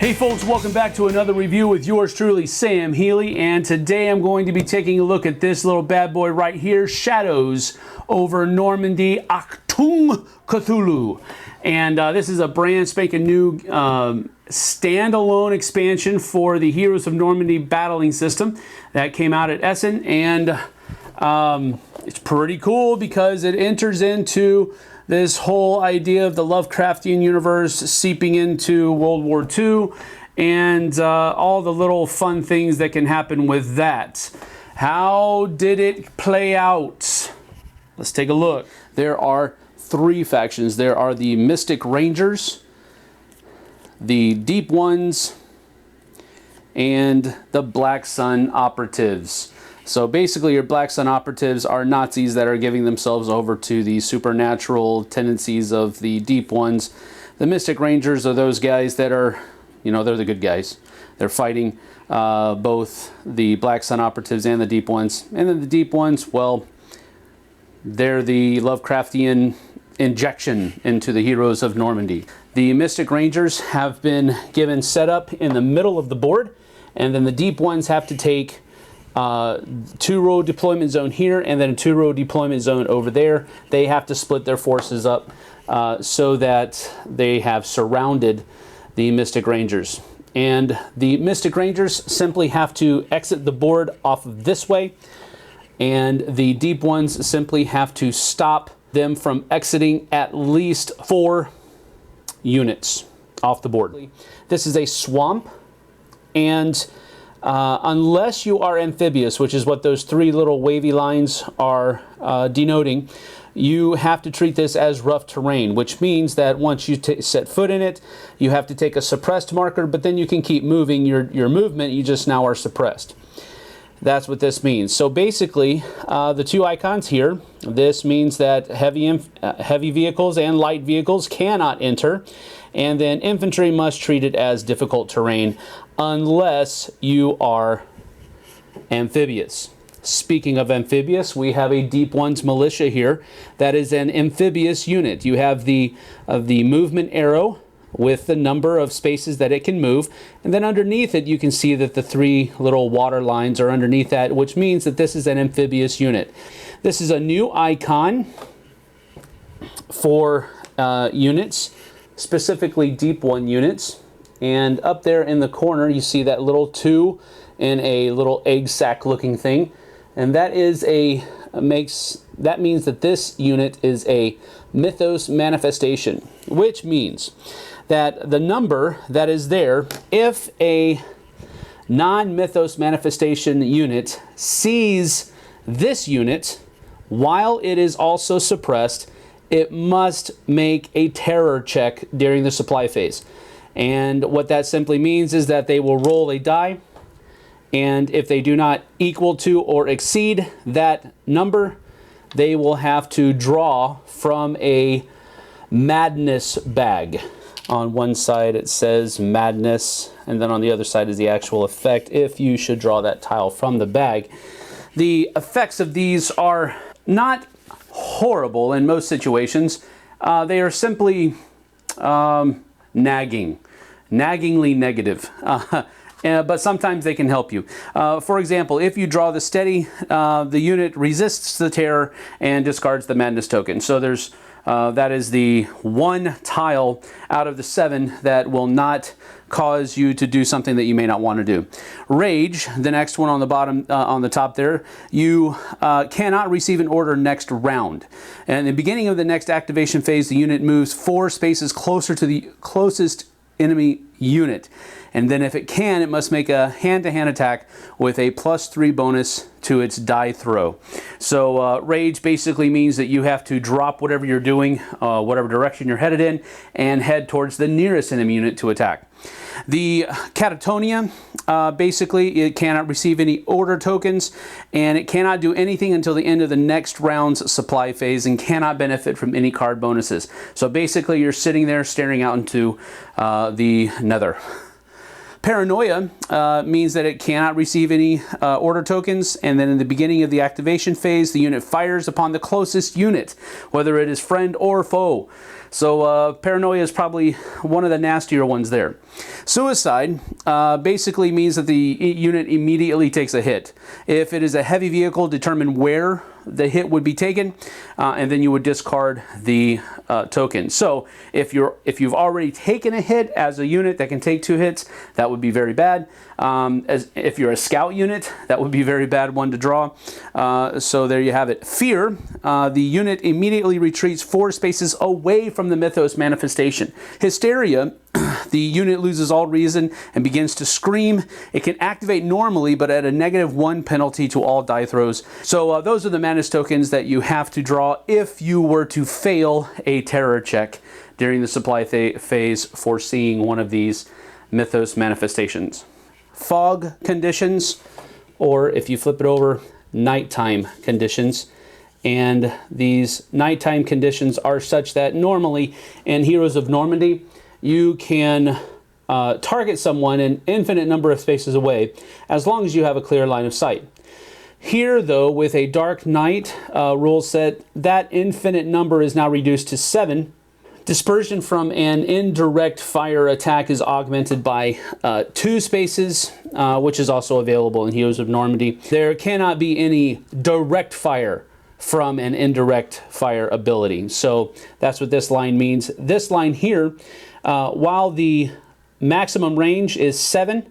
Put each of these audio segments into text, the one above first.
Hey folks, welcome back to another review with yours truly, Sam Healey, and today I'm going to be taking a look at this little bad boy right here, Shadows over Normandie Achtung Cthulhu. And this is a brand spanking new standalone expansion for the Heroes of Normandie battling system that came out at Essen, and it's pretty cool because it enters into this whole idea of the Lovecraftian universe seeping into World War II and all the little fun things that can happen with that. How did it play out? Let's take a look. There are three factions. There are the Mystic Rangers, the Deep Ones, and the Black Sun Operatives. So basically your Black Sun Operatives are Nazis that are giving themselves over to the supernatural tendencies of the Deep Ones. The Mystic Rangers are those guys that are, you know, they're the good guys. They're fighting both the Black Sun Operatives and the Deep Ones. And then the Deep Ones, well, they're the Lovecraftian injection into the Heroes of Normandie. The Mystic Rangers have been given setup in the middle of the board, and then the Deep Ones have to take two-row deployment zone here and then a two-row deployment zone over there. They have to split their forces up so that they have surrounded the Mystic Rangers. And the Mystic Rangers simply have to exit the board off of this way, and the Deep Ones simply have to stop them from exiting at least 4 units off the board. This is a swamp, and unless you are amphibious, which is what those 3 little wavy lines are denoting, you have to treat this as rough terrain, which means that once you set foot in it, you have to take a suppressed marker, but then you can keep moving your movement, you just now are suppressed. That's what this means. So basically, the 2 icons here, this means that heavy vehicles and light vehicles cannot enter, and then infantry must treat it as difficult terrain unless you are amphibious. Speaking of amphibious, we have a Deep Ones militia here that is an amphibious unit. You have the movement arrow with the number of spaces that it can move, and then underneath it you can see that the 3 little water lines are underneath that, which means that this is an amphibious unit. This is a new icon for units, specifically Deep One units, and up there in the corner you see that little 2 in a little egg sac looking thing, and that is that means that this unit is a mythos manifestation, which means that the number that is there, if a non-mythos manifestation unit sees this unit while it is also suppressed, it must make a terror check during the supply phase. And what that simply means is that they will roll a die, and if they do not equal to or exceed that number, they will have to draw from a madness bag. On one side it says madness, and then on the other side is the actual effect if you should draw that tile from the bag. The effects of these are not horrible in most situations. They are simply naggingly negative. But sometimes they can help you. For example, if you draw the steady, the unit resists the terror and discards the madness token. So there's that is the 1 tile out of the 7 that will not cause you to do something that you may not want to do. Rage, the next one on the bottom, on the top there, you cannot receive an order next round. And in the beginning of the next activation phase, the unit moves 4 spaces closer to the closest enemy unit. And then if it can, it must make a hand-to-hand attack with a +3 bonus to its die throw. So rage basically means that you have to drop whatever you're doing, whatever direction you're headed in, and head towards the nearest enemy unit to attack. The Catatonia, basically it cannot receive any order tokens, and it cannot do anything until the end of the next round's supply phase and cannot benefit from any card bonuses. So basically you're sitting there staring out into the nether. Paranoia means that it cannot receive any order tokens, and then in the beginning of the activation phase, the unit fires upon the closest unit, whether it is friend or foe. So paranoia is probably one of the nastier ones there. Suicide basically means that the unit immediately takes a hit. If it is a heavy vehicle, determine where the hit would be taken, and then you would discard the token. So if you've already taken a hit as a unit that can take 2 hits, that would be very bad. If you're a scout unit, that would be a very bad one to draw. So there you have it. Fear, the unit immediately retreats 4 spaces away from the mythos manifestation. Hysteria, the unit loses all reason and begins to scream. It can activate normally, but at a -1 penalty to all die throws. So those are the Manus tokens that you have to draw if you were to fail a terror check during the supply phase for seeing one of these mythos manifestations. Fog conditions, or if you flip it over, nighttime conditions. And these nighttime conditions are such that normally in Heroes of Normandie, you can target someone an infinite number of spaces away as long as you have a clear line of sight. Here, though, with a dark night rule set, that infinite number is now reduced to 7. Dispersion from an indirect fire attack is augmented by 2 spaces, which is also available in Heroes of Normandie. There cannot be any direct fire from an indirect fire ability. So that's what this line means. This line here, while the maximum range is 7,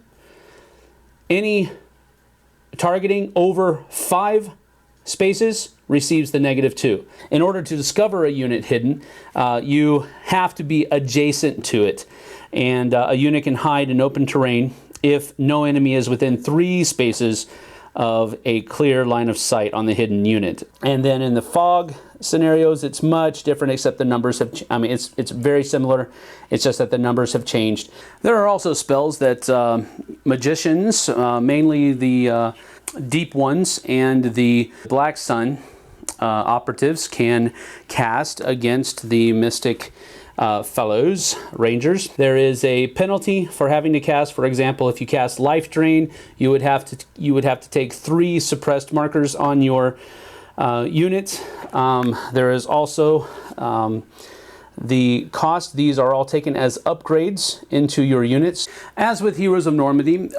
any targeting over 5 spaces receives the -2. In order to discover a unit hidden, you have to be adjacent to it. And a unit can hide in open terrain if no enemy is within 3 spaces of a clear line of sight on the hidden unit. And then in the fog scenarios, it's much different, except the numbers have, it's very similar. It's just that the numbers have changed. There are also spells that magicians, mainly the deep ones and the Black Sun operatives, can cast against the mystic fellows, rangers. There is a penalty for having to cast. For example, if you cast Life Drain, you would have to take 3 suppressed markers on your unit. There is also the cost. These are all taken as upgrades into your units. As with Heroes of Normandy,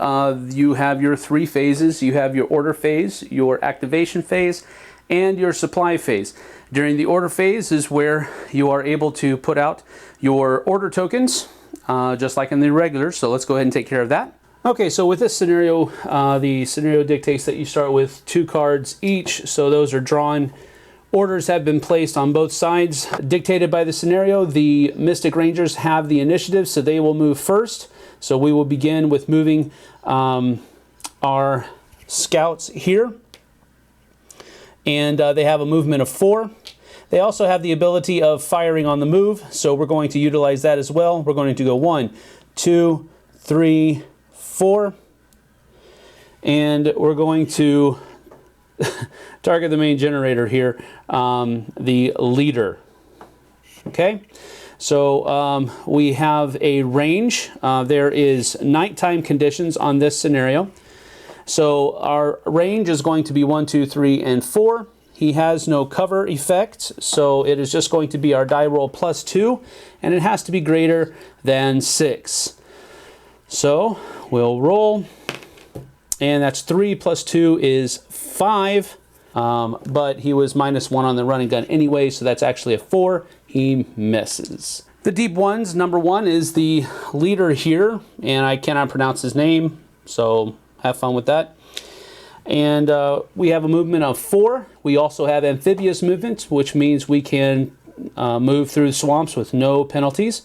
you have your 3 phases. You have your order phase, your activation phase, and your supply phase. During the order phase is where you are able to put out your order tokens, just like in the regular. So let's go ahead and take care of that. Okay, so with this scenario, the scenario dictates that you start with 2 cards each. So those are drawn. Orders have been placed on both sides. Dictated by the scenario, the Mystic Rangers have the initiative, so they will move first. So we will begin with moving our scouts here. And they have a movement of 4. They also have the ability of firing on the move, so we're going to utilize that as well. We're going to go 1, 2, 3, 4, and we're going to target the main generator here, the leader. Okay, so we have a range. There is nighttime conditions on this scenario. So our range is going to be 1, 2, 3, and 4. He has no cover effect, so it is just going to be our die roll +2, and it has to be greater than 6. So we'll roll, and that's 3 + 2 is 5, but he was -1 on the running gun anyway, so that's actually a 4. He misses. The deep ones, number 1 is the leader here, and I cannot pronounce his name, so have fun with that. And we have a movement of 4. We also have amphibious movement, which means we can move through swamps with no penalties.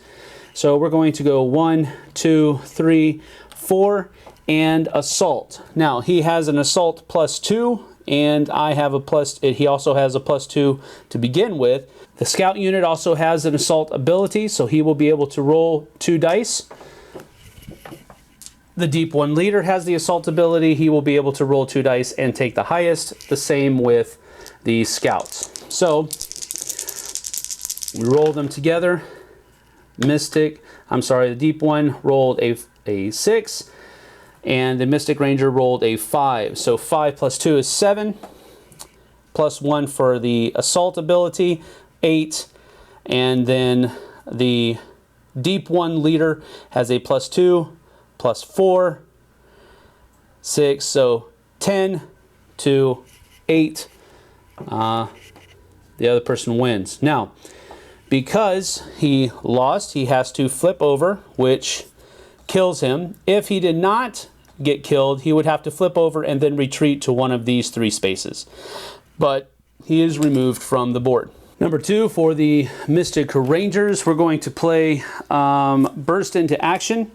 So we're going to go 1, 2, 3, 4, and assault. Now he has an assault +2, and I have a he also has a +2 to begin with. The scout unit also has an assault ability, so he will be able to roll 2 dice. The deep one leader has the assault ability. He will be able to roll 2 dice and take the highest. The same with the scouts. So we roll them together. The deep one rolled a 6, and the Mystic Ranger rolled a 5. So 5 plus 2 is 7, plus 1 for the assault ability, 8, and then the Deep One leader has a plus 2, plus 4, 6, so 10 to 8. The other person wins. Now, because he lost, he has to flip over, which kills him. If he did not get killed, he would have to flip over and then retreat to one of these 3 spaces. But he is removed from the board. Number 2, for the Mystic Rangers, we're going to play Burst into Action,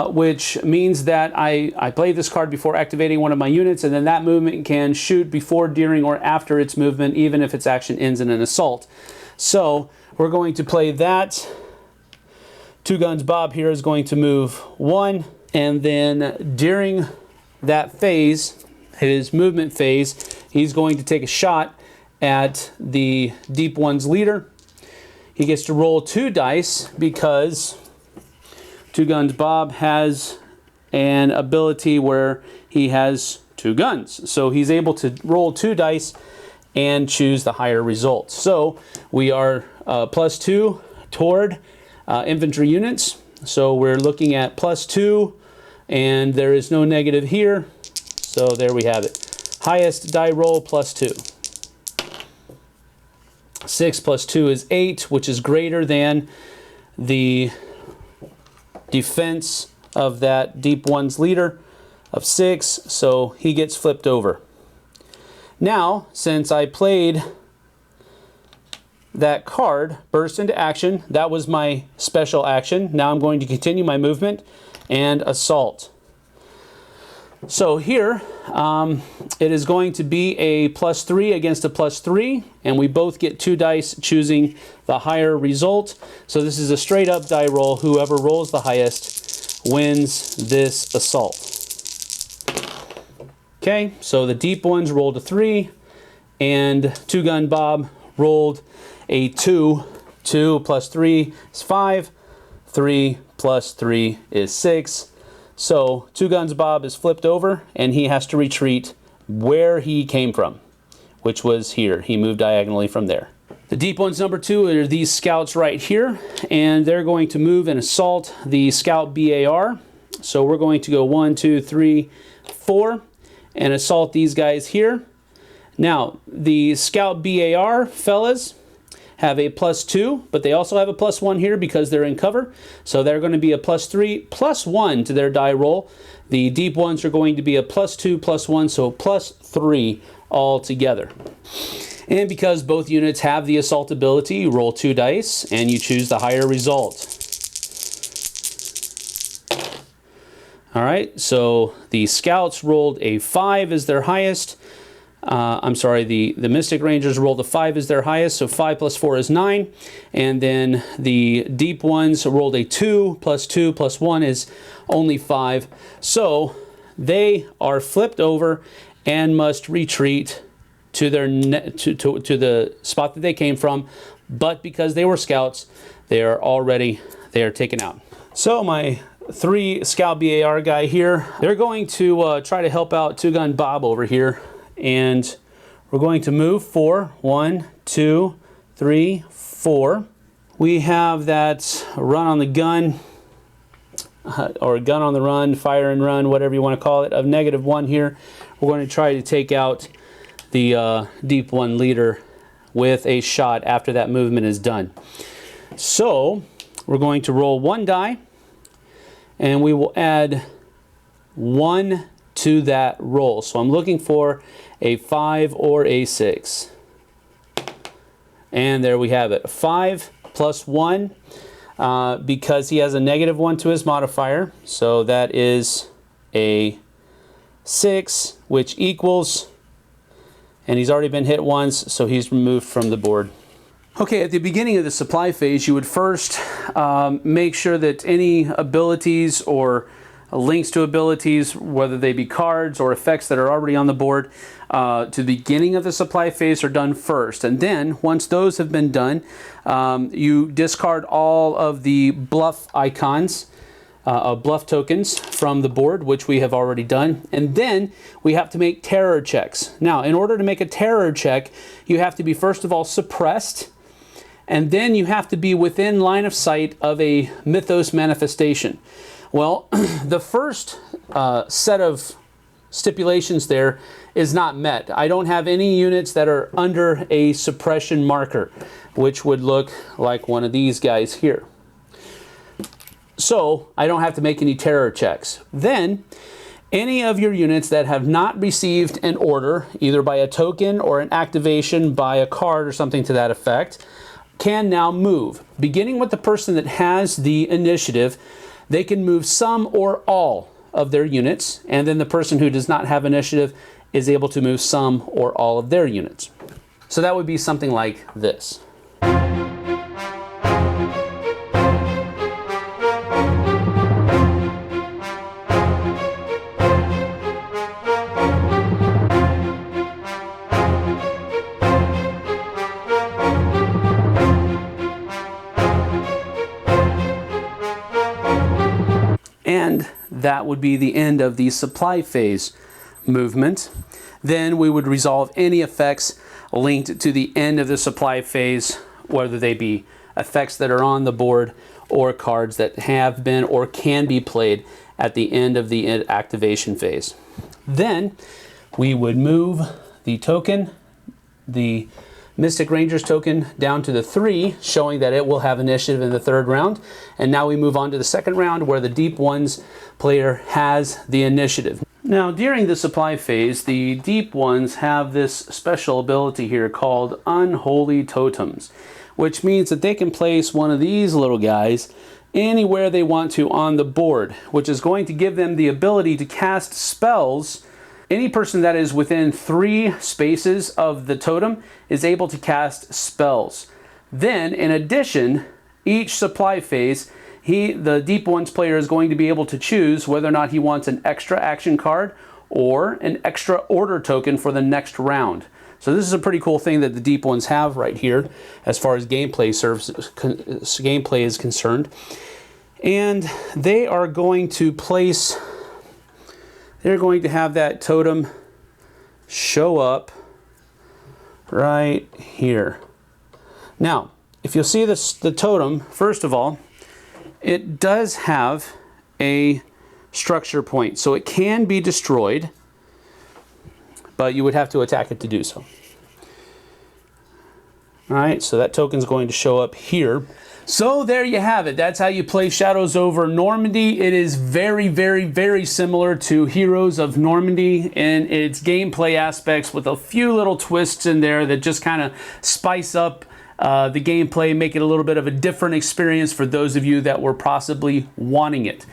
which means that I play this card before activating one of my units, and then that movement can shoot before, during, or after its movement, even if its action ends in an assault. So we're going to play that. Two Guns Bob here is going to move 1, and then during that phase, his movement phase, he's going to take a shot at the Deep One's leader. He gets to roll 2 dice because Two Guns Bob has an ability where he has 2 guns. So he's able to roll 2 dice and choose the higher result. So we are plus 2 toward infantry units. So we're looking at plus 2, and there is no negative here. So there we have it. Highest die roll, plus 2. 6 plus 2 is 8, which is greater than the defense of that Deep One's leader of 6, so he gets flipped over. Now, since I played that card, Burst into Action, that was my special action. Now I'm going to continue my movement and assault. So here, it is going to be a plus 3 against a plus 3, and we both get 2 dice choosing the higher result. So this is a straight up die roll. Whoever rolls the highest wins this assault. Okay, so the Deep Ones rolled a 3, and Two Gun Bob rolled a 2. 2 plus 3 is 5. 3 plus 3 is 6. So Two Guns Bob is flipped over, and he has to retreat where he came from, which was here. He moved diagonally from there. The Deep Ones number 2 are these scouts right here, and they're going to move and assault the Scout BAR. So we're going to go 1, 2, 3, 4, and assault these guys here. Now, the Scout BAR fellas have a plus 2, but they also have a plus 1 here because they're in cover. So they're going to be a plus 3, plus 1 to their die roll. The Deep Ones are going to be a plus 2, plus 1, so plus 3 all together. And because both units have the assault ability, you roll 2 dice and you choose the higher result. All right, so the Scouts rolled a 5 as their highest. I'm sorry, the Mystic Rangers rolled a 5 as their highest, so 5 plus 4 is 9. And then the Deep Ones rolled a 2 plus 1 is only 5. So they are flipped over and must retreat to their to the spot that they came from. But because they were scouts, they are taken out. So my 3 Scout BAR guy here, they're going to try to help out Two Gun Bob over here. And we're going to move 4. 1, 2, 3, 4. We have that run on the gun, or gun on the run, fire and run, whatever you want to call it, of -1 here. We're going to try to take out the Deep One leader with a shot after that movement is done. So we're going to roll 1 die, and we will add 1 to that roll. So I'm looking for a 5 or a 6. And there we have it. 5 plus 1, because he has a -1 to his modifier. So that is a 6, which equals, and he's already been hit once, so he's removed from the board. Okay, at the beginning of the supply phase, you would first make sure that any abilities or links to abilities, whether they be cards or effects that are already on the board, to the beginning of the supply phase are done first. And then, once those have been done, you discard all of the bluff icons bluff tokens from the board, which we have already done. And then we have to make terror checks. Now, in order to make a terror check, you have to be, first of all, suppressed, and then you have to be within line of sight of a mythos manifestation. Well, the first set of stipulations there is not met. I don't have any units that are under a suppression marker, which would look like one of these guys here. So I don't have to make any terror checks. Then any of your units that have not received an order, either by a token or an activation by a card or something to that effect, can now move. Beginning with the person that has the initiative, they can move some or all of their units, and then the person who does not have initiative is able to move some or all of their units. So that would be something like this. And that would be the end of the supply phase movement. Then we would resolve any effects linked to the end of the supply phase, whether they be effects that are on the board or cards that have been or can be played at the end of the activation phase. Then we would move the token, the Mystic Rangers token, down to the 3, showing that it will have initiative in the 3rd round. And now we move on to the 2nd round, where the Deep Ones player has the initiative. Now, during the supply phase, the Deep Ones have this special ability here called Unholy Totems, which means that they can place one of these little guys anywhere they want to on the board, which is going to give them the ability to cast spells. Any person that is within 3 spaces of the totem is able to cast spells. Then, in addition, each supply phase, the Deep Ones player is going to be able to choose whether or not he wants an extra action card or an extra order token for the next round. So this is a pretty cool thing that the Deep Ones have right here as far as gameplay is concerned. And they are going to place... They're going to have that totem show up right here. Now, if you'll see this, the totem, first of all, it does have a structure point, so it can be destroyed, but you would have to attack it to do so. All right, so that token's going to show up here. So there you have it. That's how you play Shadows over Normandy. It is very, very, very similar to Heroes of Normandie in its gameplay aspects, with a few little twists in there that just kind of spice up the gameplay, make it a little bit of a different experience for those of you that were possibly wanting it.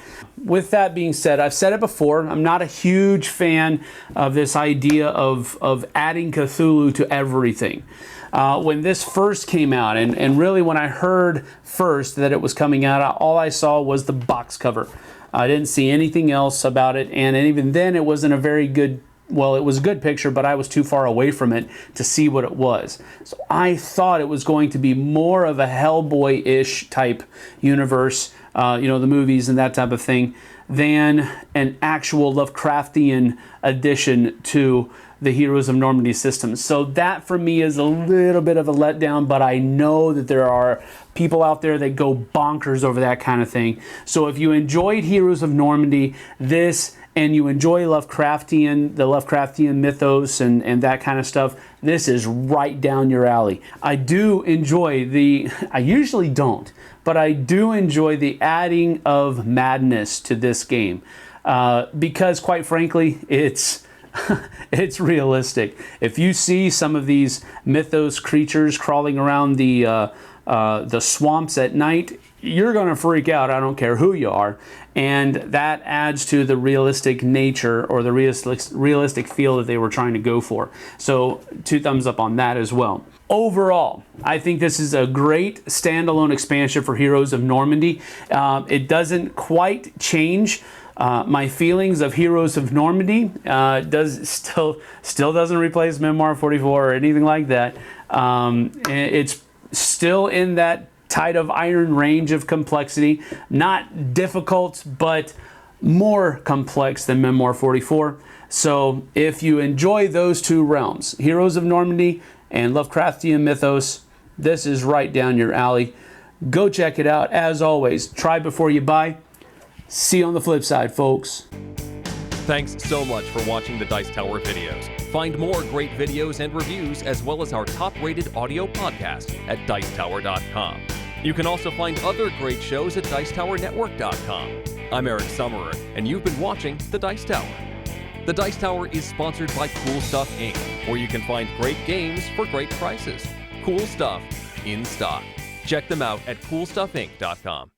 With that being said, I've said it before, I'm not a huge fan of this idea of adding Cthulhu to everything. When this first came out, and really when I heard first that it was coming out, all I saw was the box cover. I didn't see anything else about it, and even then it wasn't a very good, well, it was a good picture, but I was too far away from it to see what it was. So I thought it was going to be more of a Hellboy-ish type universe, you know, the movies and that type of thing, than an actual Lovecraftian addition to the Heroes of Normandie system. So that for me is a little bit of a letdown, but I know that there are people out there that go bonkers over that kind of thing. So if you enjoyed Heroes of Normandie, and you enjoy the Lovecraftian mythos and that kind of stuff, this is right down your alley. I do enjoy I usually don't, but I do enjoy the adding of madness to this game because quite frankly, it's realistic. If you see some of these mythos creatures crawling around the swamps at night, you're going to freak out. I don't care who you are. And that adds to the realistic nature or the realistic feel that they were trying to go for. So 2 thumbs up on that as well. Overall, I think this is a great standalone expansion for Heroes of Normandie. It doesn't quite change my feelings of Heroes of Normandie. Still doesn't replace Memoir 44 or anything like that. It's still in that Tide of Iron range of complexity. Not difficult, but more complex than Memoir 44. So if you enjoy those two realms, Heroes of Normandie and Lovecraftian mythos, this is right down your alley. Go check it out. As always, try before you buy. See you on the flip side, folks. Thanks so much for watching the Dice Tower videos. Find more great videos and reviews, as well as our top-rated audio podcast at Dicetower.com. You can also find other great shows at Dicetowernetwork.com. I'm Eric Summerer, and you've been watching The Dice Tower. The Dice Tower is sponsored by Cool Stuff Inc., where you can find great games for great prices. Cool stuff in stock. Check them out at CoolStuffInc.com.